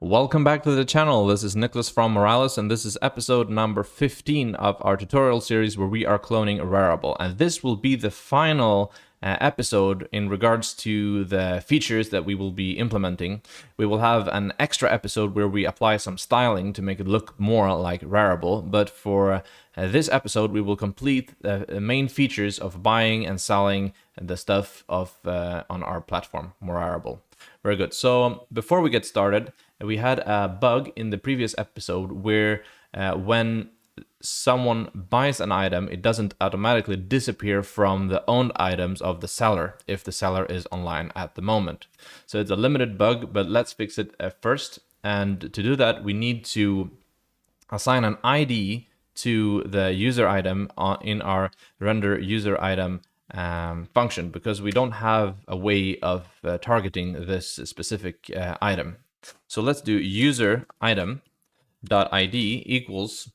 Welcome back to the channel. This is Nicholas from Moralis, and this is episode number 15 of our tutorial series where we are cloning RARIBLE. And this will be the final episode in regards to the features that we will be implementing. We will have an extra episode where we apply some styling to make it look more like RARIBLE, but for this episode we will complete the main features of buying and selling the stuff on our platform, RARIBLE. Very good. So before we get started, we had a bug in the previous episode where when someone buys an item, it doesn't automatically disappear from the owned items of the seller if the seller is online at the moment. So it's a limited bug, but let's fix it first. And to do that, we need to assign an ID to the user item in our render user item function, because we don't have a way of targeting this specific item. So let's do user item dot ID equals,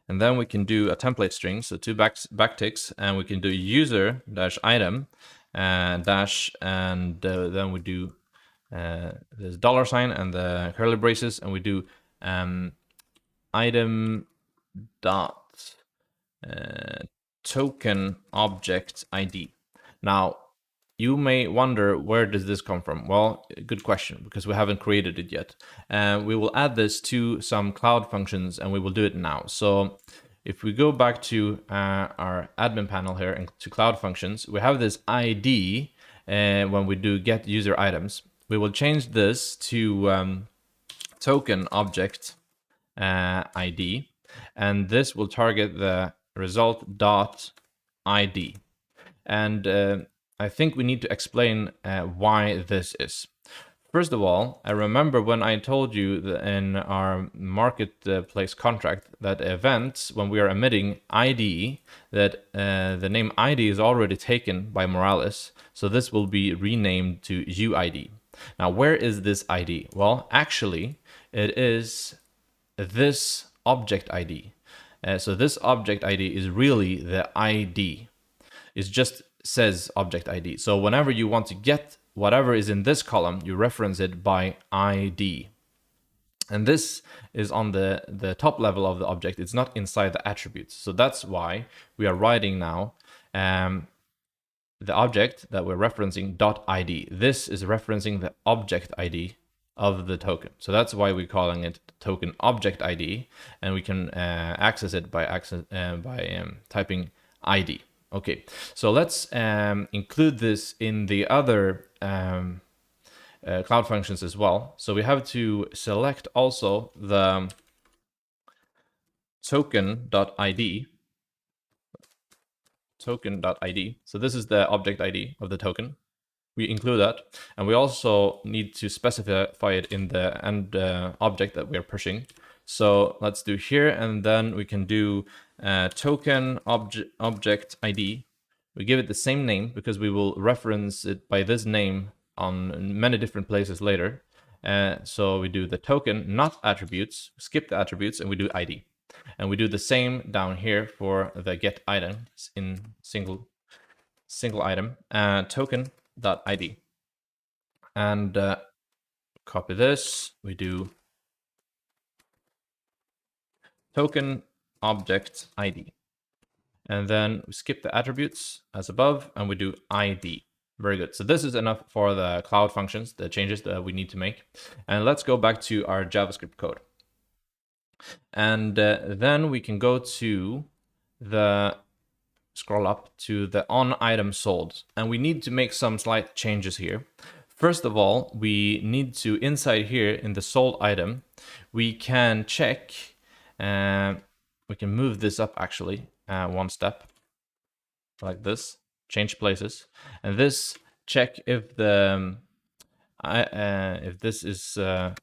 and then we can do a template string, so two backticks, and we can do user dash item dash, and then we do this dollar sign and the curly braces, and we do item dot token object ID. Now, you may wonder, where does this come from? Well, good question, because we haven't created it yet. We will add this to some cloud functions, and we will do it now. So if we go back to our admin panel here and to cloud functions, we have this ID when we do get user items. We will change this to token object ID, and this will target the result dot ID. And I think we need to explain why this is. First of all, I remember when I told you that in our marketplace contract that events, when we are emitting ID, that the name ID is already taken by Moralis, so this will be renamed to UID. Now, where is this ID? Well, actually, it is this object ID. So this object ID is really the ID. It just says object ID. So whenever you want to get whatever is in this column, you reference it by ID. And this is on the top level of the object. It's not inside the attributes. So that's why we are writing now the object that we're referencing .id. This is referencing the object ID of the token. So that's why we're calling it token object ID, and we can access it by typing ID. Okay, so let's include this in the other cloud functions as well. So we have to select also the token.id. Token.id. So this is the object ID of the token. We include that, and we also need to specify it in the end object that we are pushing. So let's do here, and then we can do token object ID. We give it the same name because we will reference it by this name on many different places later. So we do the token, not attributes, skip the attributes, and we do ID. And we do the same down here for the get items in single item, token.id. And copy this, we do token object ID. And then we skip the attributes as above, and we do ID. Very good. So this is enough for the cloud functions, the changes that we need to make. And let's go back to our JavaScript code. And then we can go to scroll up to the on item sold. And we need to make some slight changes here. First of all, we need to, inside here in the sold item, we can check, we can move this up actually one step like this, change places, and this check if this is the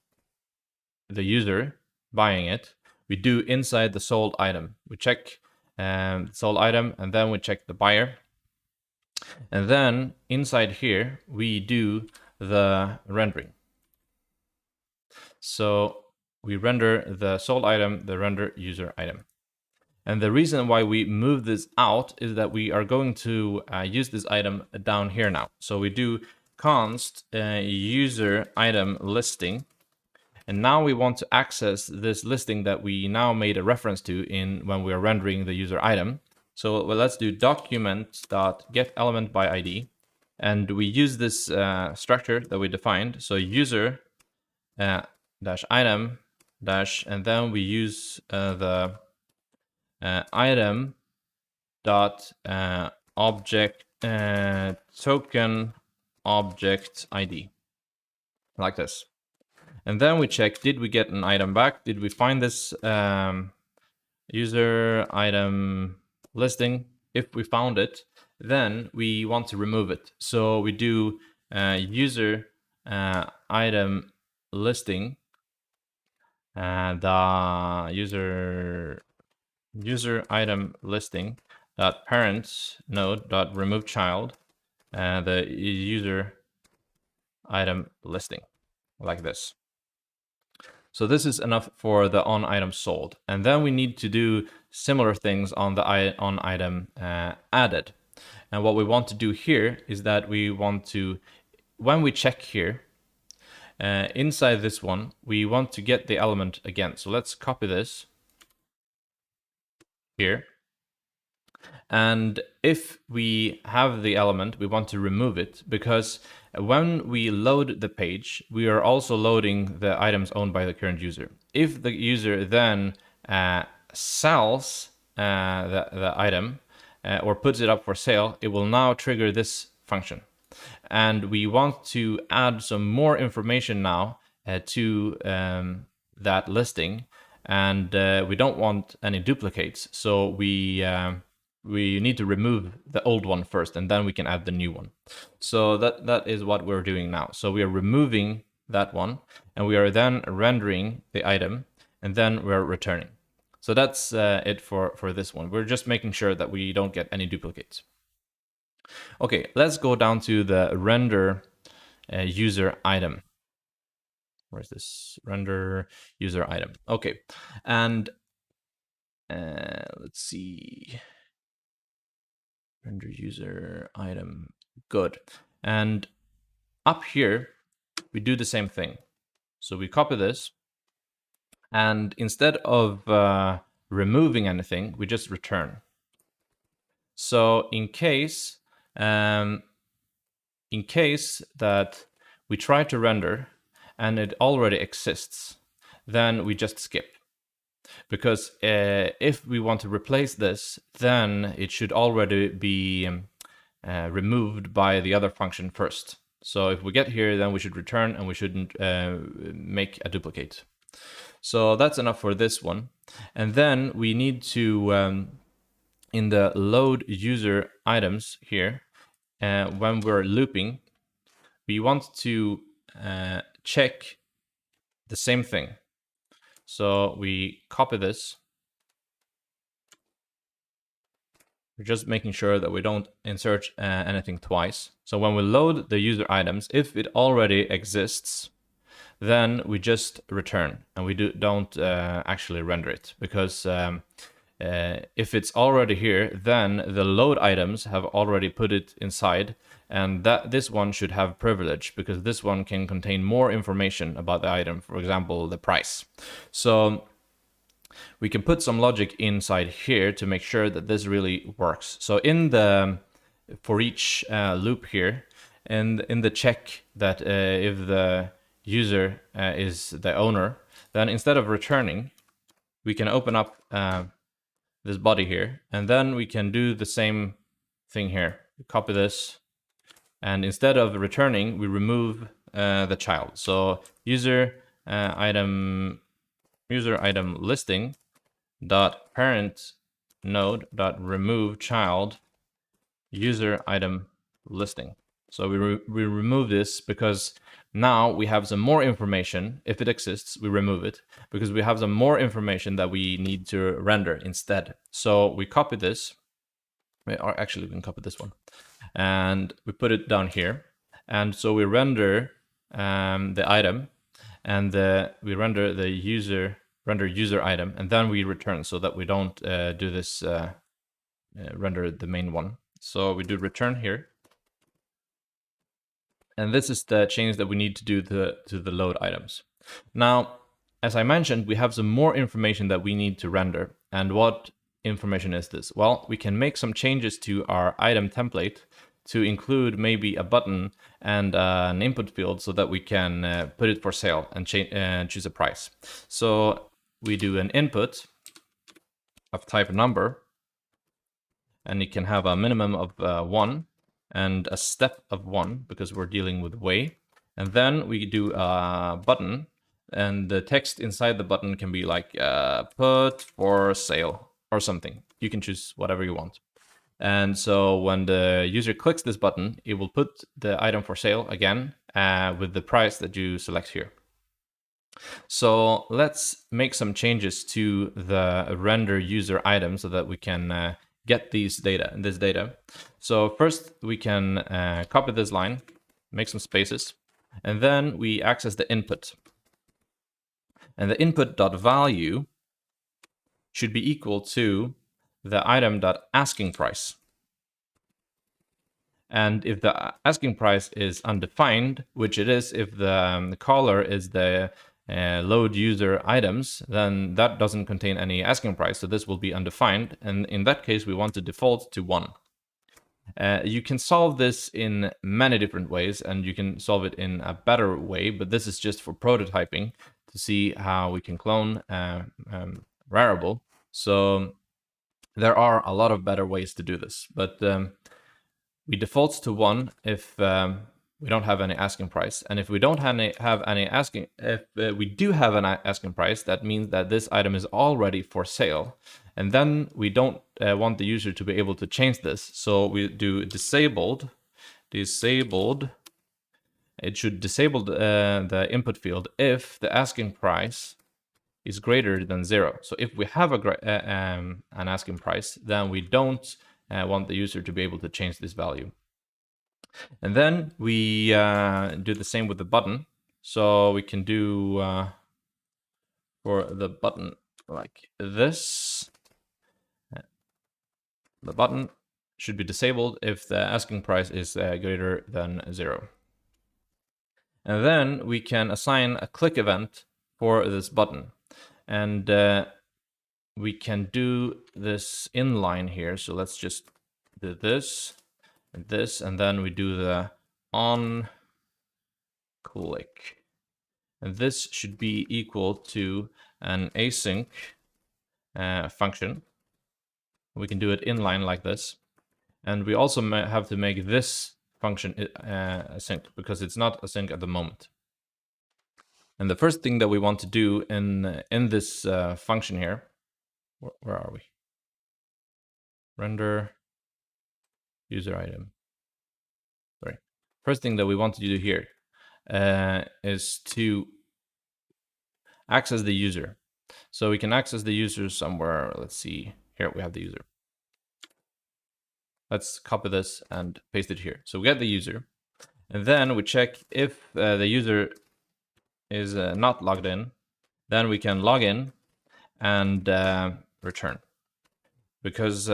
user buying it. We do inside the sold item. We check sold item, and then we check the buyer, and then inside here we do the rendering. So we render the sold item, the render user item. And the reason why we move this out is that we are going to use this item down here now. So we do const user item listing, And now we want to access this listing that we now made a reference to in when we are rendering the user item. So let's do document.getElementById, and we use this structure that we defined. So user dash item dash, and then we use the item dot object token object ID, like this. And then we check, did we get an item back? Did we find this user item listing? If we found it, then we want to remove it. So we do user item listing, the user item listing dot parent node dot remove child, the user item listing, like this. So this is enough for the on item sold. And then we need to do similar things on the on item added. And what we want to do here is that we want to, when we check here, inside this one, we want to get the element again. So let's copy this here. And if we have the element, we want to remove it, because when we load the page, we are also loading the items owned by the current user. If the user then sells the item or puts it up for sale, it will now trigger this function. And we want to add some more information now to that listing, and we don't want any duplicates. So we need to remove the old one first, and then we can add the new one. So that is what we're doing now. So we are removing that one, and we are then rendering the item, and then we're returning. So that's it for this one. We're just making sure that we don't get any duplicates. Okay, let's go down to the render user item. Where's this render user item? Okay, and let's see. Render user item, good. And up here, we do the same thing. So we copy this, and instead of removing anything, we just return. So in case that we try to render and it already exists, then we just skip. Because if we want to replace this, then it should already be removed by the other function first. So if we get here, then we should return, and we shouldn't make a duplicate. So that's enough for this one. And then we need to, in the load user items here, when we're looping, we want to check the same thing. So we copy this. We're just making sure that we don't insert anything twice. So when we load the user items, if it already exists, then we just return, and we don't actually render it, because if it's already here, then the load items have already put it inside, and this one should have privilege, because this one can contain more information about the item, for example, the price. So we can put some logic inside here to make sure that this really works. So in the for each loop here, and in the check that if the user is the owner, then instead of returning, we can open up this body here, and then we can do the same thing here. Copy this, and instead of returning, we remove the child. So user item listing dot parent node dot remove child user item listing. So we remove this because now we have some more information. If it exists, we remove it because we have some more information that we need to render instead. So we copy this, or actually we can copy this one, and we put it down here. And so we render the item, and we render the user item, and then we return, so that we don't do this render the main one. So we do return here. And this is the change that we need to do to the load items. Now, as I mentioned, we have some more information that we need to render. And what information is this? Well, we can make some changes to our item template to include maybe a button and an input field so that we can put it for sale and choose a price. So we do an input of type number, and it can have a minimum of 1 and a step of 1 because we're dealing with way. And then we do a button, and the text inside the button can be like put for sale or something. You can choose whatever you want. And so when the user clicks this button, it will put the item for sale again with the price that you select here. So let's make some changes to the render user item so that we can get this data. So first we can copy this line, make some spaces, and then we access the input. And the input.value should be equal to the item.asking price. And if the asking price is undefined, which it is if the caller is the load user items, then that doesn't contain any asking price, so this will be undefined, and in that case we want to default to 1. You can solve this in many different ways, and you can solve it in a better way, but this is just for prototyping to see how we can clone RARIBLE. So there are a lot of better ways to do this, but we default to 1 if we don't have any asking price, and if we don't have any asking, if we do have an asking price, that means that this item is already for sale, and then we don't want the user to be able to change this. So we do disabled. It should disable the input field if the asking price is greater than 0. So if we have an asking price, then we don't want the user to be able to change this value. And then we do the same with the button. So we can do for the button like this. The button should be disabled if the asking price is greater than 0. And then we can assign a click event for this button. And we can do this inline here. So let's just do this and this, and then we do the on click. And this should be equal to an async function. We can do it inline like this. And we also have to make this function async because it's not async at the moment. And the first thing that we want to do in this function here, where are we? Render user item. Sorry. First thing that we want to do here is to access the user. So we can access the user somewhere. Let's see. Here we have the user. Let's copy this and paste it here. So we get the user, and then we check if the user is not logged in. Then we can log in and return. Because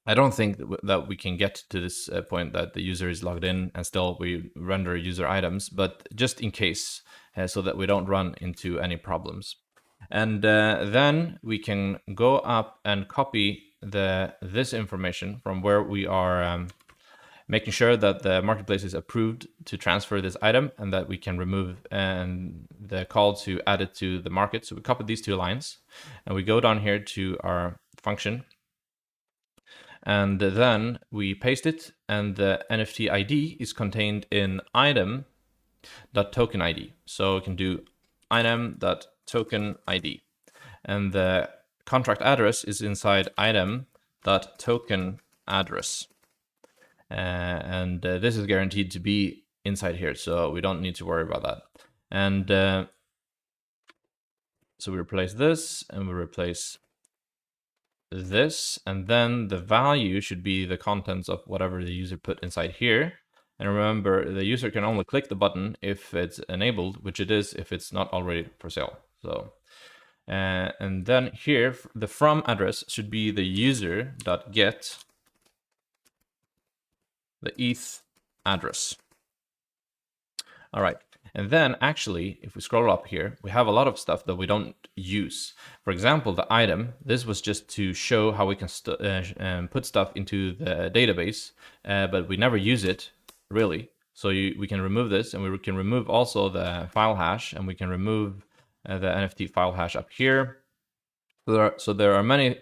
I don't think that we can get to this point that the user is logged in and still we render user items, but just in case, so that we don't run into any problems. And then we can go up and copy this information from where we are making sure that the marketplace is approved to transfer this item and that we can remove the call to add it to the market. So we copy these 2 lines and we go down here to our function. And then we paste it, and the NFT ID is contained in item.token ID. So we can do item.token ID. And the contract address is inside item.token address. And this is guaranteed to be inside here, so we don't need to worry about that. And so we replace this, and we replace this, and then the value should be the contents of whatever the user put inside here. And remember, the user can only click the button if it's enabled, which it is if it's not already for sale. So and then here the from address should be the user.get the ETH address. All right, And then actually, if we scroll up here, we have a lot of stuff that we don't use. For example, the item, this was just to show how we can put stuff into the database, but we never use it really. So we can remove this, and we can remove also the file hash, and we can remove the NFT file hash up here. So there are many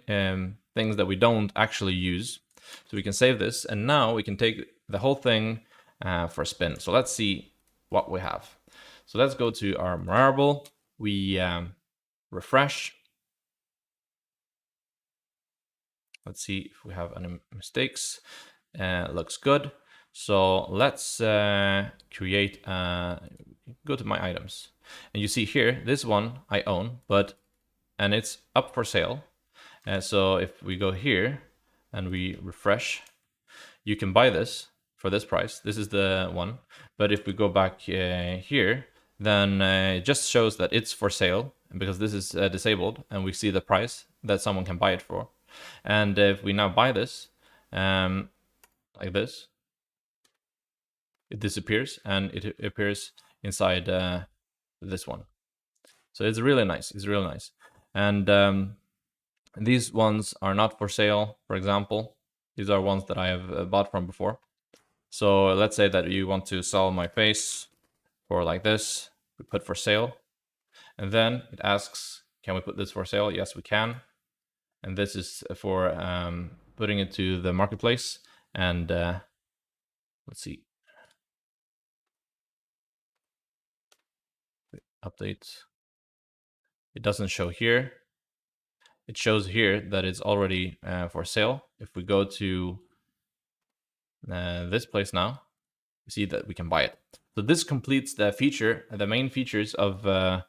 things that we don't actually use. So we can save this, and now we can take the whole thing for a spin. So let's see what we have. So let's go to our RARIBLE. We refresh. Let's see if we have any mistakes. Looks good. So let's create, go to my items. And you see here, this one I own, and it's up for sale. So if we go here and we refresh, you can buy this for this price. This is the one. But if we go back here, then it just shows that it's for sale, because this is disabled, and we see the price that someone can buy it for. And if we now buy this, like this, it disappears and it appears inside this one. So it's really nice. It's really nice. And these ones are not for sale, for example. These are ones that I have bought from before. So let's say that you want to sell my face for like this. We put for sale. And then it asks, can we put this for sale? Yes, we can. And this is for putting it to the marketplace. And let's see. Update. It doesn't show here. It shows here that it's already for sale. If we go to this place now, you see that we can buy it. So this completes the main features of the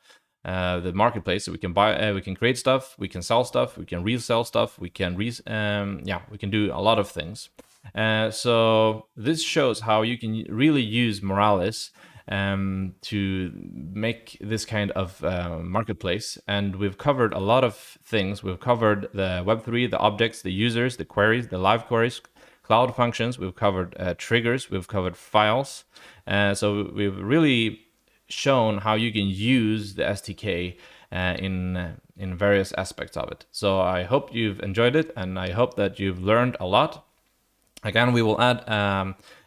marketplace. So we can buy, we can create stuff, we can sell stuff, we can resell stuff, we can we can do a lot of things. So this shows how you can really use Moralis to make this kind of marketplace. And we've covered a lot of things. We've covered the Web3, the objects, the users, the queries, the live queries, cloud functions. We've covered triggers. We've covered files. So we've really shown how you can use the SDK in various aspects of it. So I hope you've enjoyed it, and I hope that you've learned a lot. Again, we will add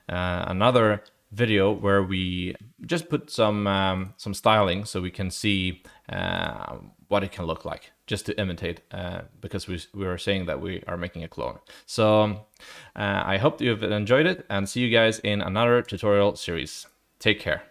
another video where we just put some styling so we can see what it can look like, just to imitate, because we were saying that we are making a clone. So I hope you've enjoyed it, and see you guys in another tutorial series. Take care.